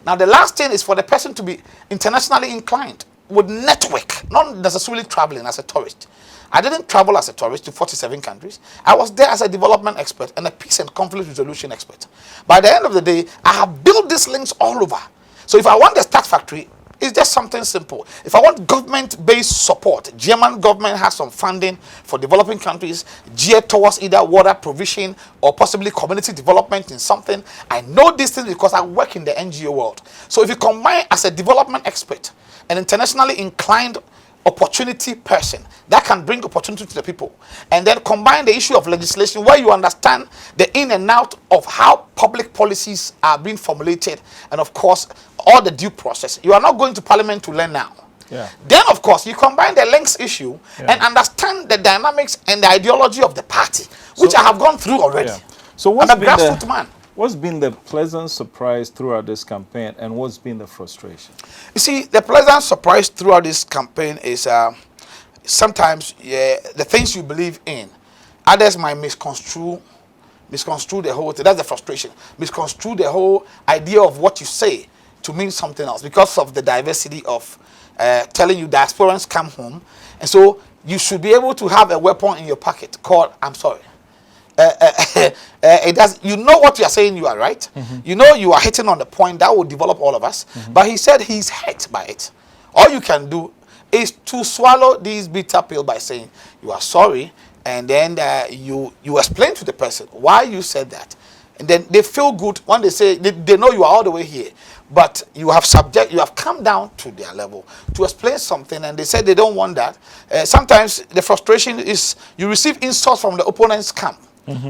Now the last thing is for the person to be internationally inclined with network, not necessarily traveling as a tourist. I didn't travel as a tourist to 47 countries. I was there as a development expert and a peace and conflict resolution expert. By the end of the day, I have built these links all over. So if I want the start factory, it's just something simple. If I want government-based support, German government has some funding for developing countries geared towards either water provision or possibly community development in something. I know these things because I work in the NGO world. So if you combine as a development expert, an internationally inclined opportunity person that can bring opportunity to the people, and then combine the issue of legislation where you understand the in and out of how public policies are being formulated, and of course all the due process. You are not going to parliament to learn now. Yeah. Then of course you combine the links issue and understand the dynamics and the ideology of the party, which I have gone through already. So I'm a grassroots man. What's been the pleasant surprise throughout this campaign, and what's been the frustration? You see, the pleasant surprise throughout this campaign is sometimes the things you believe in, others might misconstrue the whole thing. That's the frustration. Misconstrue the whole idea of what you say to mean something else because of the diversity of telling you diasporans come home. And so you should be able to have a weapon in your pocket called, I'm sorry. it does. You know what you are saying, you are right. You know you are hitting on the point that will develop all of us. But he said he's hurt by it. All you can do is to swallow this bitter pill by saying you are sorry, and then you explain to the person why you said that, and then they feel good when they say they know you are all the way here, but you have come down to their level to explain something, and they said they don't want that. Sometimes the frustration is you receive insults from the opponent's camp. It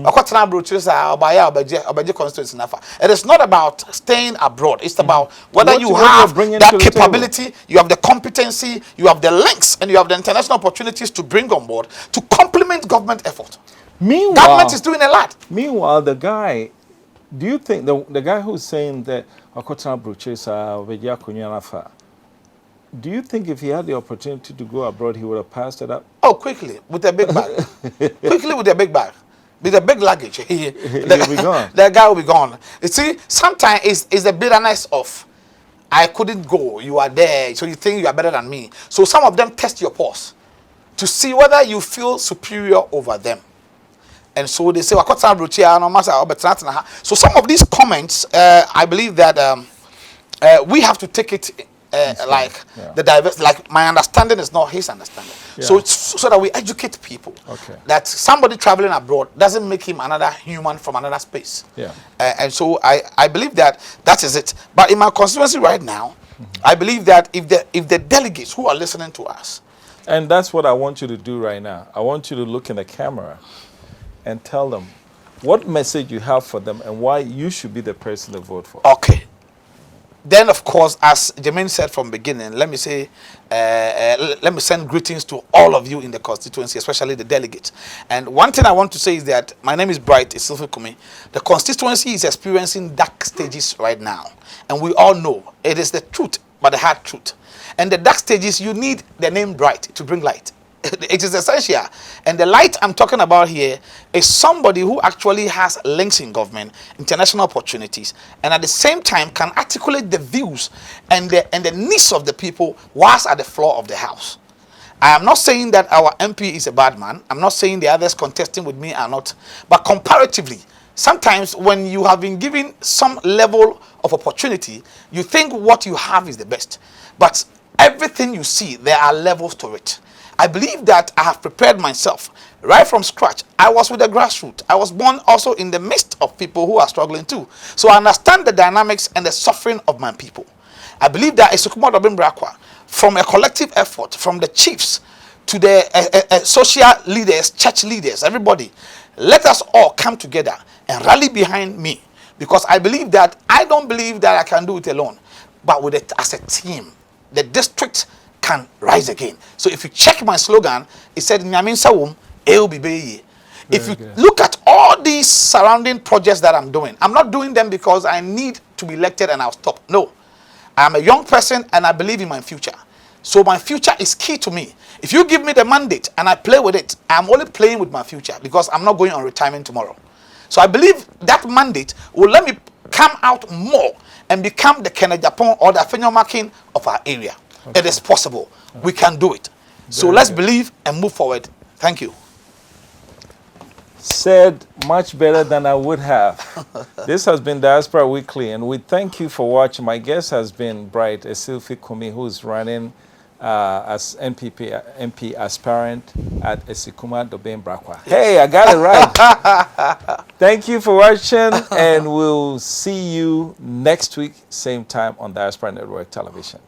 is not about staying abroad. It's about whether you have that capability, you have the competency, you have the links, and you have the international opportunities to bring on board to complement government effort. Meanwhile, government is doing a lot. Meanwhile, the guy, do you think the guy who's saying that do you think if he had the opportunity to go abroad, he would have passed it up? Oh, quickly, with a big bag. Quickly with a big bag. With a big luggage. He'll be gone. The guy will be gone. You see, sometimes it's the bitterness of, I couldn't go, you are there, so you think you are better than me. So some of them test your pulse to see whether you feel superior over them. And so they say, so some of these comments, I believe that we have to take it the diverse, like my understanding is not his understanding. So it's so that we educate people that somebody traveling abroad doesn't make him another human from another space. And so I believe that is it. But in my constituency right now, I believe that if the delegates who are listening to us, and that's what I want you to do right now. I want you to look in the camera and tell them what message you have for them and why you should be the person to vote for. Okay. Then, of course, as Jermaine said from beginning, let me say, let me send greetings to all of you in the constituency, especially the delegates. And one thing I want to say is that my name is Esilfie Kumi. The constituency is experiencing dark stages right now. And we all know it is the truth, but the hard truth. And the dark stages, you need the name Bright to bring light. It is essential. And the light I'm talking about here is somebody who actually has links in government, international opportunities, and at the same time can articulate the views and the needs of the people whilst at the floor of the house. I am not saying that our MP is a bad man. I'm not saying the others contesting with me are not. But comparatively, sometimes when you have been given some level of opportunity, you think what you have is the best. But everything you see, there are levels to it. I believe that I have prepared myself right from scratch. I was with the grassroots. I was born also in the midst of people who are struggling too. So I understand the dynamics and the suffering of my people. I believe that Asikuma Odoben Brakwa, from a collective effort, from the chiefs to the social leaders, church leaders, everybody, let us all come together and rally behind me. Because I believe that, I don't believe that I can do it alone, but with it as a team. The district can rise again. So if you check my slogan, it said Nyamin Sawum EUBB. If you look at all these surrounding projects that I'm doing, I'm not doing them because I need to be elected and I'll stop. No. I'm a young person and I believe in my future. So my future is key to me. If you give me the mandate and I play with it, I'm only playing with my future because I'm not going on retirement tomorrow. So I believe that mandate will let me come out more and become the Kennedy Japan or the Afenyomakin of our area. It is possible. We can do it. So let's believe and move forward. Thank you. Said much better than I would have. This has been Diaspora Weekly, and we thank you for watching. My guest has been Bright Esilfie Kumi, who's running as MP aspirant at Asikuma Odoben Brakwa. Hey, I got it right. Thank you for watching, and we'll see you next week, same time on Diaspora Network Television.